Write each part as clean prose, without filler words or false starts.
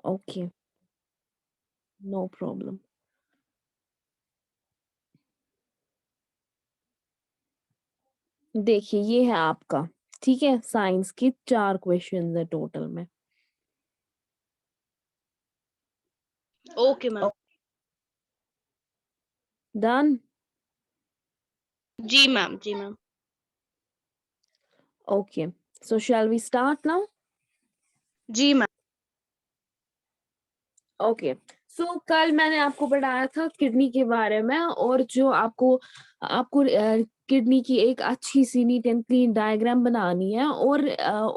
Okay, no problem. देखिए ये है आपका, ठीक है, साइंस की 4 क्वेश्चंस है टोटल में। Okay ma'am. डन? जी मैम, जी ma'am. Okay, so shall we start now? जी मैम। ओके, सो कल मैंने आपको बताया था किडनी के बारे में, और जो आपको आपको किडनी की एक अच्छी C neat and clean diagram बनानी है, और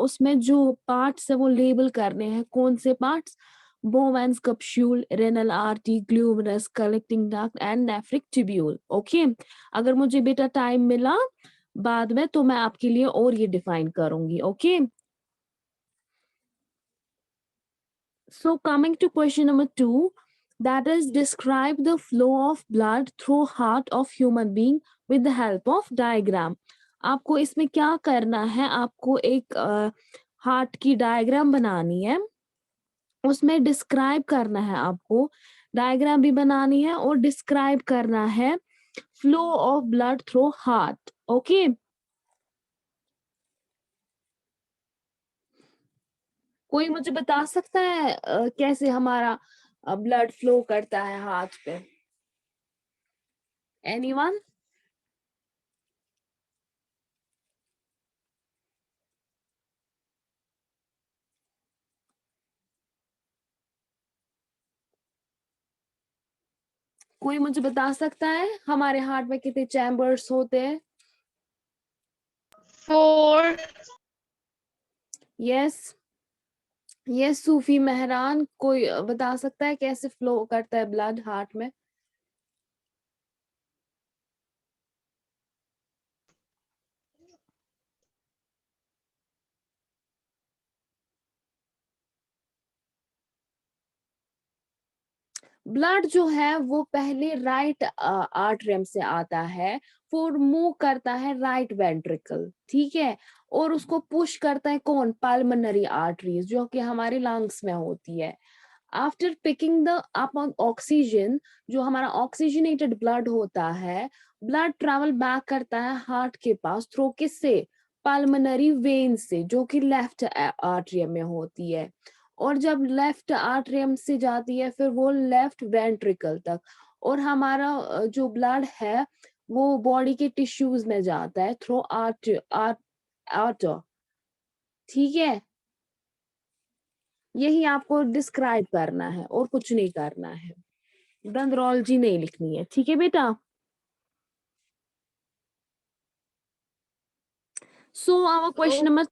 उसमें जो पार्ट्स है वो लेबल करने हैं। कौन से parts? Bowman's capsule, renal artery, glomerulus, collecting duct and nephric tubule. Okay, अगर मुझे बेटा टाइम मिला बाद में तो मैं आपके लिए और ये डिफाइन करूंगी। Okay, so coming to question number 2, that is describe the flow of blood through heart of human being with the help of diagram. आपको इसमें क्या करना है? आपको एक हार्ट की डायग्राम बनानी है, उसमें डिस्क्राइब करना है आपको, डायग्राम भी बनानी है और डिस्क्राइब करना है flow of blood through heart. Okay, कोई मुझे बता सकता है कैसे हमारा ब्लड फ्लो करता है हार्ट पे? एनीवन? कोई मुझे बता सकता है हमारे हार्ट में कितने चैम्बर्स होते हैं? 4। यस, यस सूफी मेहरान, कोई बता सकता है कैसे फ्लो करता है ब्लड हार्ट में? ब्लड जो है वो पहले राइट आर्टरियम से आता है, फिर मूव करता है राइट वेंट्रिकल, ठीक है, और उसको पुश करता है कौन? पल्मोनरी आर्टरीज, जो कि हमारे लंग्स में होती है। After picking the up oxygen, जो हमारा ऑक्सीजनेटेड ब्लड होता है, ब्लड ट्रेवल बैक करता है हार्ट के पास थ्रू किससे? पल्मोनरी वेन से, जो कि लेफ्ट आर्टरियम में होती है। और जब लेफ्ट आर्टरियम से जाती है फिर वो लेफ्ट वेंट्रिकल तक, और हमारा जो ब्लड है वो बॉडी के टिश्यूज में जाता है थ्रू आर्टर, ठीक है। यही आपको डिस्क्राइब करना है और कुछ नहीं करना है, दंद्रोलॉजी नहीं लिखनी है, ठीक है बेटा? सो आवर क्वेश्चन नंबर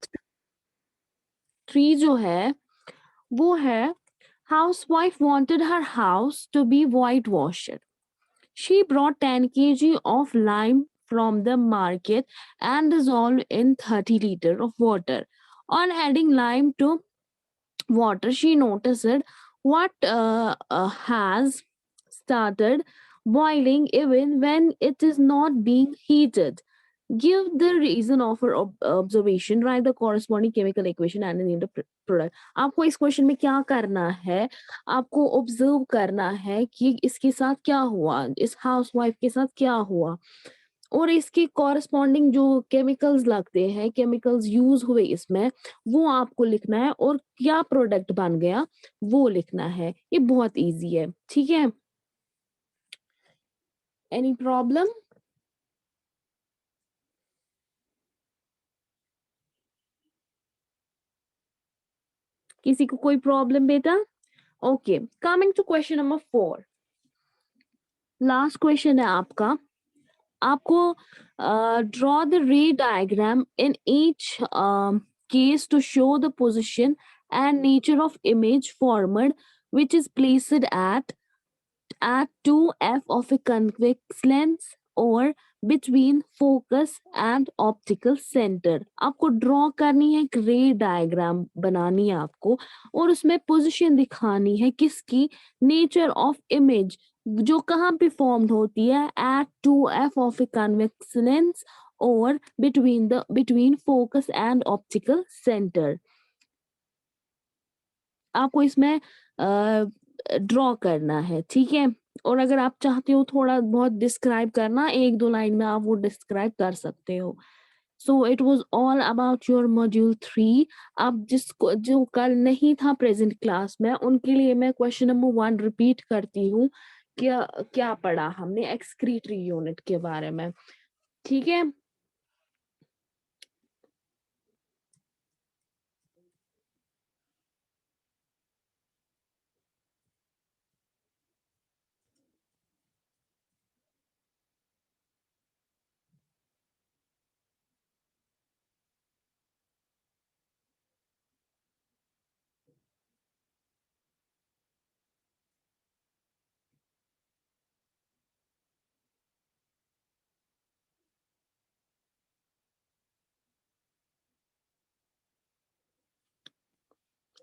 3 जो है वो है, housewife wanted her house to be whitewashed. She brought 10 kg of lime from the market and dissolved in 30 liters of water. On adding lime to water, she noticed what has started boiling even when it is not being heated. Give the reason of her observation, write the corresponding chemical equation and name the product. आपको इस question में क्या करना है? आपको observe करना है कि इसके साथ क्या हुआ, इस हाउसवाइफ के साथ क्या हुआ, और इसके कॉरस्पॉन्डिंग जो केमिकल्स लगते हैं, केमिकल्स यूज हुए इसमें, वो आपको लिखना है, और क्या प्रोडक्ट बन गया वो लिखना है। ये बहुत इजी है, ठीक है? Any problem? किसी को कोई प्रॉब्लम बेटा? Okay, coming to question number 4, last question है आपका। आपको draw the ray diagram in each case to show the position and nature of image formed, which is placed at 2f of a convex lens or between focus and optical center. आपको draw करनी है, एक रे diagram बनानी है आपको, और उसमें पोजीशन दिखानी है किसकी? नेचर ऑफ इमेज, जो कहाँ पे फॉर्म्ड होती है? At 2f of a convex lens और between focus and optical center. आपको इसमें ड्रॉ करना है, ठीक है। और अगर आप चाहते हो थोड़ा बहुत डिस्क्राइब करना, 1-2 लाइन में आप वो डिस्क्राइब कर सकते हो। So it was all about your module 3। अब जिसको जो कल नहीं था प्रेजेंट क्लास में, उनके लिए मैं क्वेश्चन नंबर 1 रिपीट करती हूँ। क्या क्या पढ़ा हमने एक्सक्रीटरी यूनिट के बारे में, ठीक है।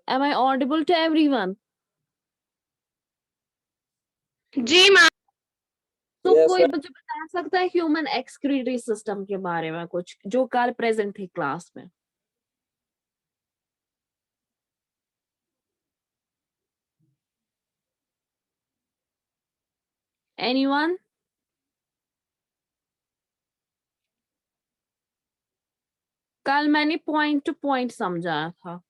Am I audible to everyone? जी मैम। तो कोई मुझे बता सकता है ह्यूमन एक्सक्रीटरी सिस्टम के बारे में कुछ, जो कल प्रेजेंट थे क्लास में? Anyone? कल मैंने पॉइंट टू पॉइंट समझाया था।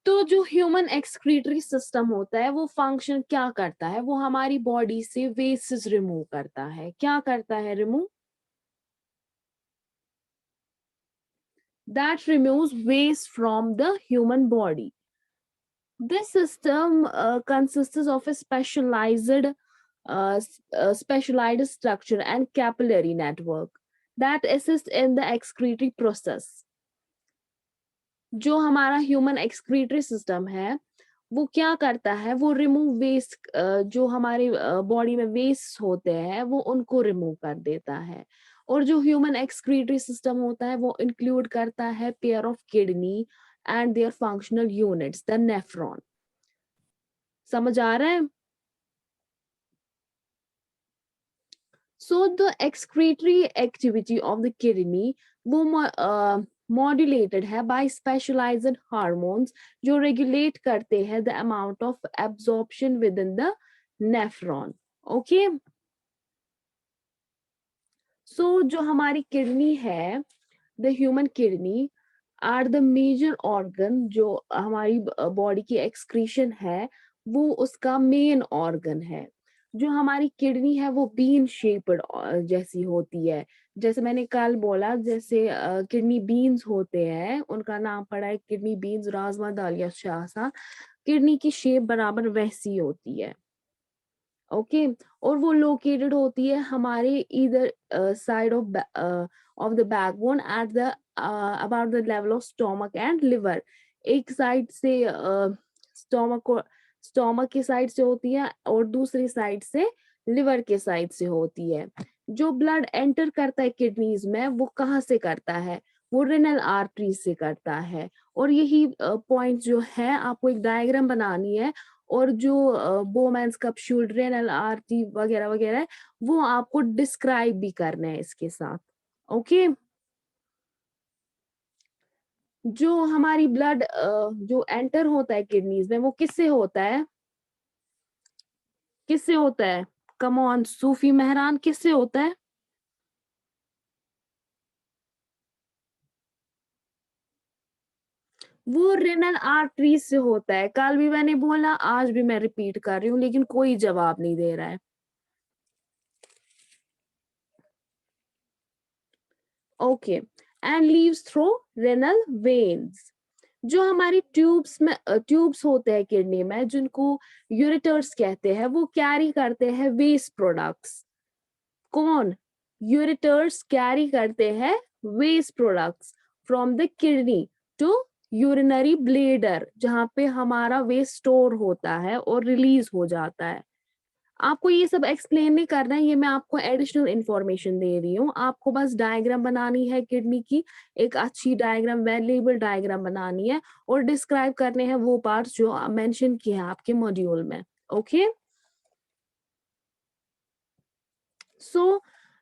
तो जो ह्यूमन एक्सक्रीटरी सिस्टम होता है वो फंक्शन क्या करता है? वो हमारी बॉडी से वेस्टेज रिमूव करता है। क्या करता है remove? That removes waste from the human body. This system consists of a specialized structure and capillary network that assist in the excretory process. जो हमारा ह्यूमन एक्सक्रीटरी सिस्टम है वो क्या करता है? वो रिमूव वेस्ट, जो हमारे बॉडी में वेस्ट होते हैं वो उनको रिमूव कर देता है। और जो ह्यूमन एक्सक्रीटरी सिस्टम होता है वो इंक्लूड करता है pair of kidney and their functional units the nephron. समझ आ रहा है? So the excretory activity of the kidney वो modulated है by specialized hormones जो regulate करते हैं the amount of absorption within the nephron. Okay? So जो हमारी किडनी है, the human kidney are the major organ जो हमारी बॉडी की एक्सक्रीशन है वो उसका मेन ऑर्गन है। जो हमारी किडनी है वो बीन शेप्ड जैसी होती है। जैसे मैंने कल बोला, जैसे किडनी बीन्स होते हैं, उनका नाम पड़ा है किडनी बीन्स, राजमा दाल या शासा। किडनी की शेप बराबर वैसी होती है। ओके और वो लोकेटेड होती है हमारे इधर side of the backbone at the about the level of stomach and liver. एक साइड से स्टोमक की साइड से होती है और दूसरी साइड से लिवर के साइड से होती है। जो ब्लड एंटर करता है किडनीज में वो कहाँ से करता है? वो रेनल आर्टरी से करता है। और यही पॉइंट जो है आपको एक डायग्राम बनानी है, और जो बोमेंस कैप्सूल रेनल आर्टरी वगैरह वगैरह है वो आपको डिस्क्राइब भी करना है इसके साथ। ओके जो हमारी ब्लड जो एंटर होता है किडनीज में वो किससे होता है? किससे होता है? कम ऑन सूफी मेहरान, किससे होता है? वो रेनल आर्टरी से होता है। कल भी मैंने बोला, आज भी मैं रिपीट कर रही हूँ, लेकिन कोई जवाब नहीं दे रहा है। Okay and leaves through renal veins. जो हमारी ट्यूब्स होते हैं किडनी में जिनको यूरेटर्स कहते हैं, वो कैरी करते हैं वेस्ट प्रोडक्ट्स। कौन? यूरेटर्स कैरी करते हैं waste products from the kidney to urinary bladder, जहां पे हमारा वेस्ट स्टोर होता है और रिलीज हो जाता है। आपको ये सब एक्सप्लेन नहीं करना है, ये मैं आपको एडिशनल इंफॉर्मेशन दे रही हूँ। आपको बस डायग्राम बनानी है किडनी की, एक अच्छी डायग्राम, वैल्यूएबल डायग्राम बनानी है और डिस्क्राइब करने हैं वो पार्ट्स जो मेंशन किए हैं आपके मॉड्यूल में। ओके सो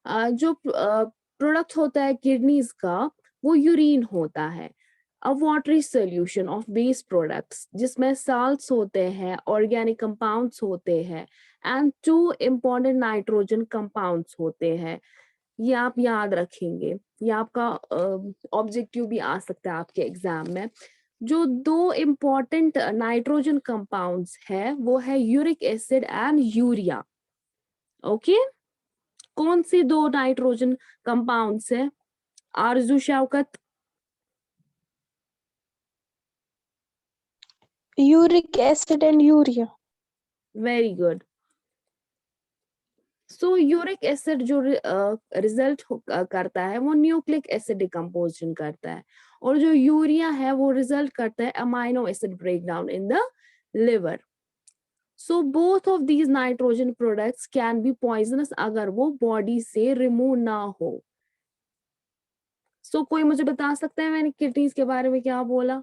जो प्रोडक्ट होता है किडनीज का वो यूरिन होता है, a watery solution of base products जिसमें साल्ट्स होते हैं, ऑर्गेनिक कंपाउंड्स होते हैं एंड 2 इम्पॉर्टेंट नाइट्रोजन कंपाउंड्स होते हैं। ये आप याद रखेंगे, ये आपका ऑब्जेक्टिव भी आ सकता है आपके एग्जाम में। जो 2 इम्पॉर्टेंट नाइट्रोजन कंपाउंड्स है वो है uric acid and urea. Okay, कौन सी 2 नाइट्रोजन कंपाउंड्स है? आरजू Shaukat. uric acid and urea. Very good. So uric acid जो रिजल्ट करता है वो न्यूक्लिक एसिड डिकम्पोजिशन करता है, और जो यूरिया है वो रिजल्ट करता है amino acid breakdown in the liver. So both of these nitrogen products can be poisonous अगर वो बॉडी से रिमूव ना हो। सो कोई मुझे बता सकता है मैंने किडनीज के बारे में क्या बोला?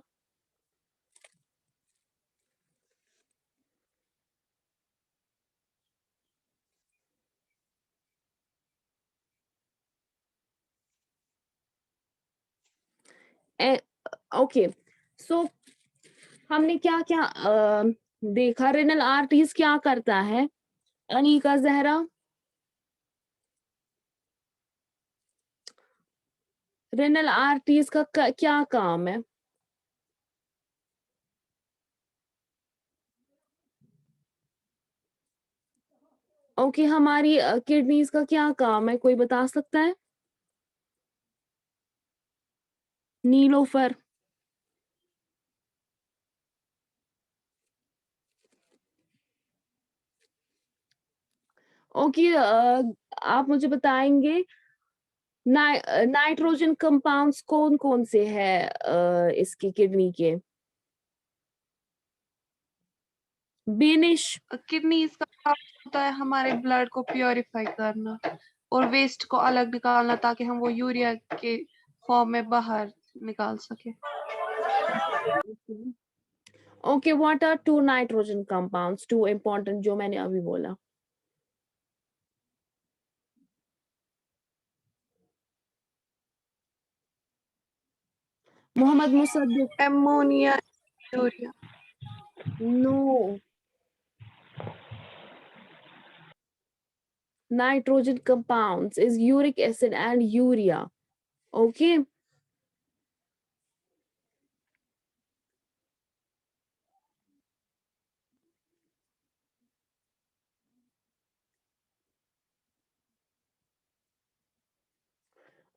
ओके, सो हमने क्या क्या देखा? रेनल आर्टरीज क्या करता है? अनीका जहरा, रेनल आर्टरीज का क्या काम है? ओके, हमारी किडनीज का क्या काम है, कोई बता सकता है? नीलोफर। ओके, आप मुझे बताएंगे नाइट्रोजन कंपाउंड्स कौन कौन से है इसकी किडनी के? बेनिश। किडनीज का काम होता है हमारे ब्लड को प्योरीफाई करना और वेस्ट को अलग निकालना ताकि हम वो यूरिया के फॉर्म में बाहर निकाल सके। Okay, what are 2 nitrogen compounds, 2 important जो मैंने अभी बोला? Mohammad Musaddiq. Ammonia, urea. No, nitrogen compounds is uric acid and urea. Okay,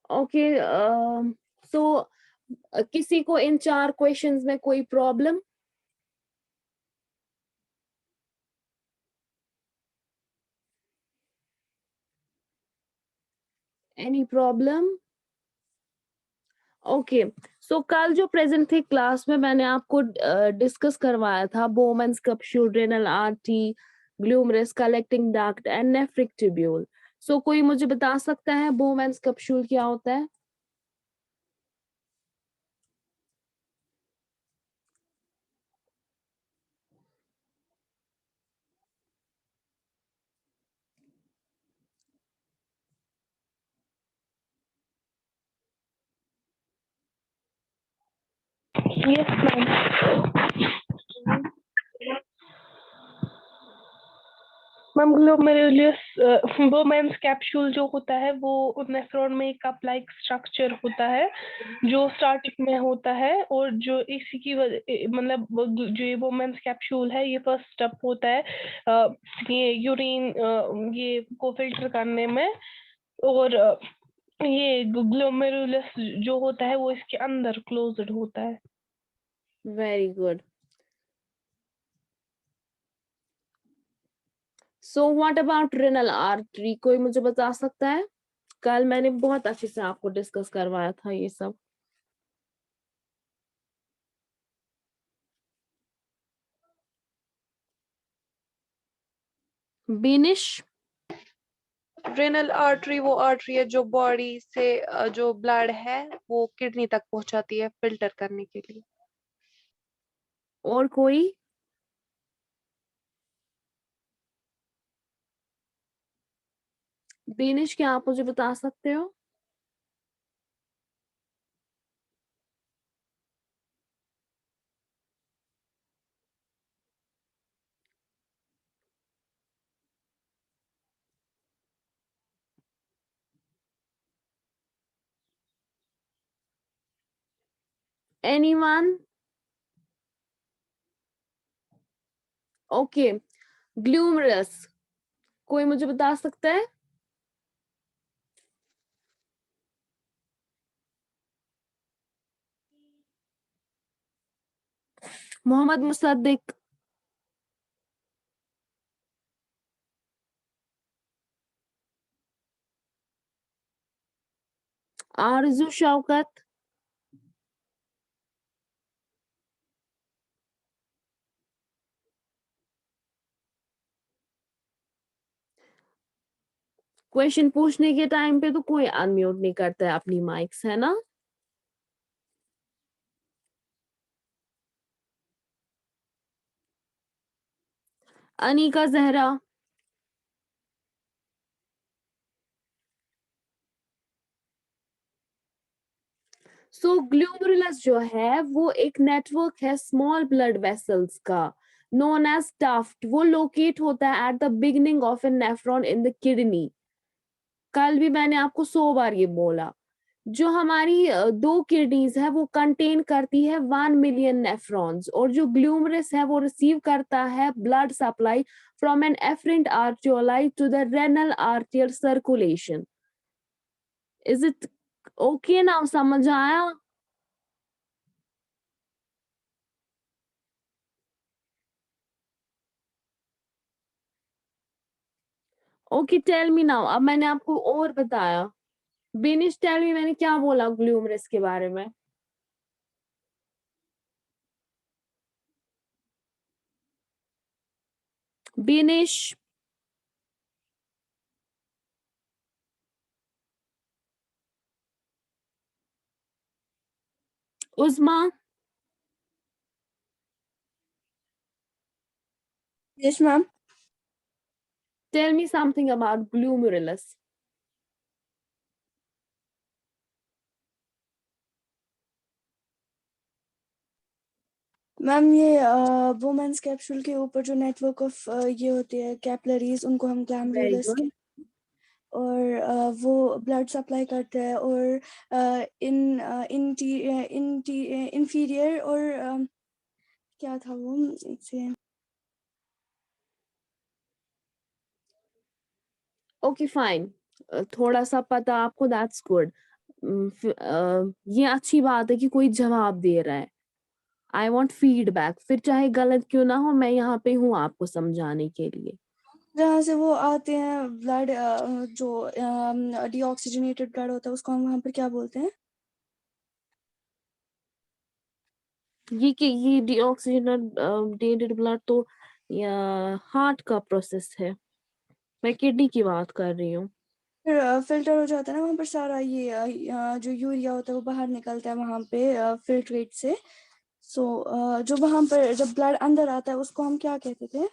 okay, so किसी को इन 4 क्वेश्चंस में कोई problem? Any problem? Okay, so कल जो प्रेजेंट थे क्लास में मैंने आपको डिस्कस करवाया था Bowman's capsule, renal artery, glomerulus collecting duct and nephric tubule. So कोई मुझे बता सकता है बोमेन्स कैप्सूल क्या होता है? Yes, ma'am. Ma'am glomerulus बोमेंस capsule जो होता है वो नेफ्रॉन में एक कप लाइक स्ट्रक्चर होता है जो स्टार्टिंग में होता है, और जो इसी की मतलब जो ये बोमेंस कैप्सूल है ये फर्स्ट स्टेप होता है ये यूरिन ये को फिल्टर करने में, और ये ग्लोमेरुलस जो होता है वो इसके अंदर क्लोज्ड होता है। Very good. So what about renal artery, कोई मुझे बता सकता है? कल मैंने बहुत अच्छे से आपको डिस्कस करवाया था ये सब। बिनिश। रेनल आर्टरी वो आर्टरी है जो बॉडी से जो ब्लड है वो किडनी तक पहुंचाती है फिल्टर करने के लिए। और कोई? बेनिश, क्या आप मुझे बता सकते हो? एनीवन? ओके, ग्लूमरस, कोई मुझे बता सकता है? मोहम्मद मुसद्दिक, आरजू शौकत, क्वेश्चन पूछने के टाइम पे तो कोई अनम्यूट नहीं करता है अपनी माइक्स, है ना? अनीका जहरा, सो ग्लोमेरुलस जो है वो एक नेटवर्क है स्मॉल ब्लड वेसल्स का, नोन एज टफ्ट। वो लोकेट होता है at the beginning of A nephron in the kidney. कल भी मैंने आपको 100 बार ये बोला। जो हमारी दो किडनीज है वो कंटेन करती है 1 मिलियन नेफ्रॉन्स, और जो ग्लूमरस है वो रिसीव करता है blood supply from an afferent arteriole to the renal arterial circulation. Is it okay now? समझ आया? Okay, tell me now. अब मैंने आपको और बताया। बिनिश, टेल मी मैंने क्या बोला ग्लूमरस के बारे में? Binish, Usma, Yes, ma'am. Tell me something about glomerulus. Ma'am ये वुमेन्स कैप्सूल के ऊपर जो नेटवर्क ऑफ ये होते हैं कैपिलरीज, उनको हम वेरी ग्लैमरुलस गुड। और वो ब्लड सप्लाई करते हैं और इन इंफीरियर और क्या था वो, एक से ओके फाइन, थोड़ा सा पता आपको, दैट्स गुड। ये अच्छी बात है कि कोई जवाब दे रहा है। आई वॉन्ट फीडबैक, फिर चाहे गलत क्यों ना हो, मैं यहाँ पे हूँ आपको समझाने के लिए। जहाँ से वो आते हैं ब्लड, जो डीऑक्सीजनेटेड ब्लड होता है उसको हम वहाँ पर क्या बोलते हैं? ये डीऑक्सीजनेटेड ब्लड तो हार्ट का प्रोसेस है, मैं किडनी की बात कर रही हूँ। फिर फिल्टर हो जाता है ना वहाँ पर सारा ये जो यूरिया होता है वो बाहर निकलता है वहाँ पे फिल्ट्रेट से। सो जो वहाँ पर जब ब्लड अंदर आता है उसको हम क्या कहते थे?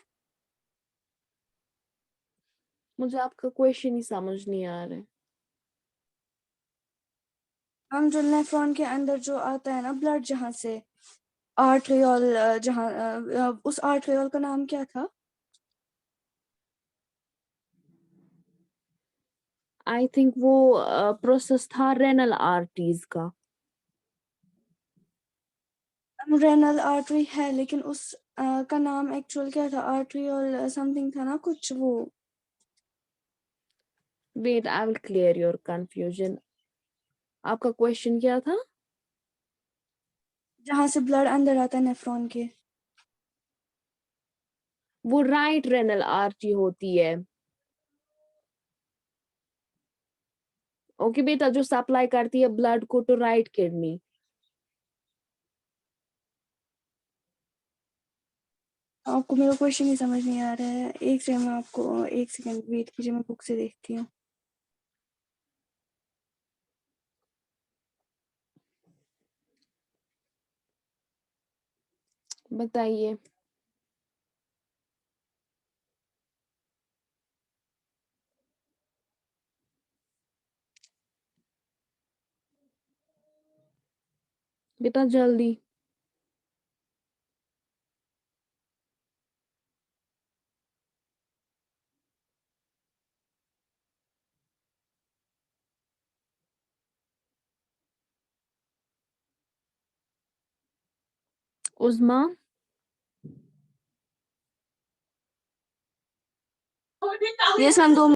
मुझे आपका क्वेश्चन ही समझ नहीं आ रहा है। हम जो नेफ्रॉन के अंदर जो आता है ना ब्लड, जहाँ से आर्टरियोल, जहाँ उस आर्टरियोल का नाम क्या था? आई थिंक वो प्रोसेस था रेनल आर्टरीज का। रेनल आर्टरी है, लेकिन उस का नाम एक्चुअल क्या था? आर्टरियोल समथिंग था ना कुछ वो। Wait, I will clear your confusion. आपका क्वेश्चन क्या था? जहाँ से ब्लड अंदर आता है नेफ्रॉन के। वो राइट रेनल आर्टरी होती है। ओके बेटा, जो सप्लाई करती है ब्लड को टू राइट किडनी। आपको मेरा क्वेश्चन ही समझ नहीं आ रहा है। एक सेकंड, मैं आपको एक सेकंड वेट कीजिए, मैं बुक से देखती हूँ। बताइए। बेटा जल्दी। उस्मा, यस मैम 2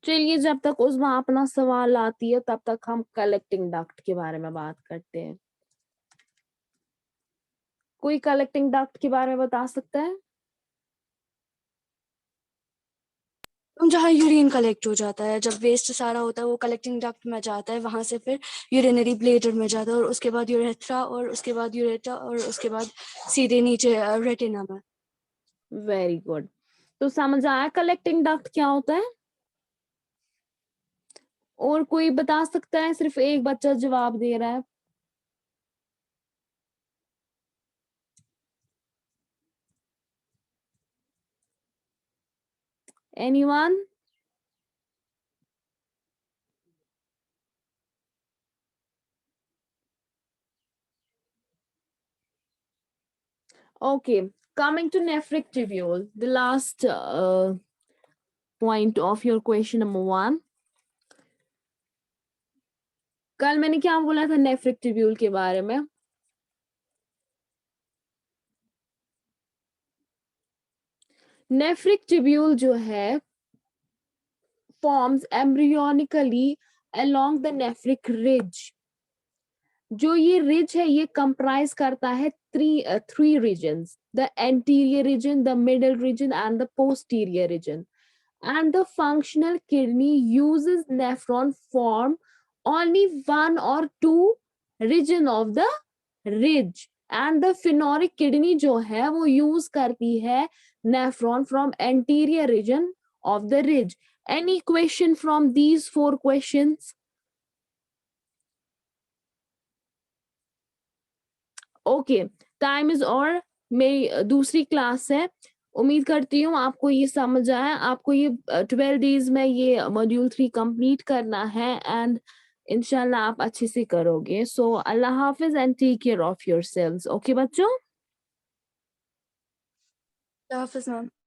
चलिए जब तक उस्मा अपना सवाल लाती है तब तक हम कलेक्टिंग डक्ट के बारे में बात करते हैं। कोई कलेक्टिंग डक्ट के बारे में बता सकता है? जहाँ यूरिन कलेक्ट हो जाता है, जब वेस्ट सारा होता है वो कलेक्टिंग डक्ट में जाता है, वहां से फिर यूरिनरी ब्लेडर में जाता है और उसके बाद यूरेथ्रा और उसके बाद यूरेटा और उसके बाद सीधे नीचे रेटिना में। Very good. तो समझ आया कलेक्टिंग डक्ट क्या होता है? और कोई बता सकता है? सिर्फ एक बच्चा जवाब दे रहा है। Anyone? Okay, coming to nephric tubule, the last point of your question number 1. कल मैंने क्या बोला था नेफ्रिक ट्यूब्यूल के बारे में? नेफ्रिक ट्यूब्यूल जो है forms embryonically along the nephric ridge. जो ये रिज है ये कंप्राइज करता है three regions, the anterior region, the middle region and the posterior region. And the functional kidney uses nephron form only one or two region of the ridge, and the phenoric kidney जो है वो use करती है nephron from anterior region of the ridge. Any question from these 4 questions? Okay, time is over. मेरी दूसरी class है, उम्मीद करती हूँ आपको ये समझ आया। आपको ये 12 डेज में ये मॉड्यूल 3 कंप्लीट करना है एंड इंशाल्लाह आप अच्छे से करोगे। सो अल्लाह हाफिज and take care of yourselves. Okay बच्चों? हाफिज मैम।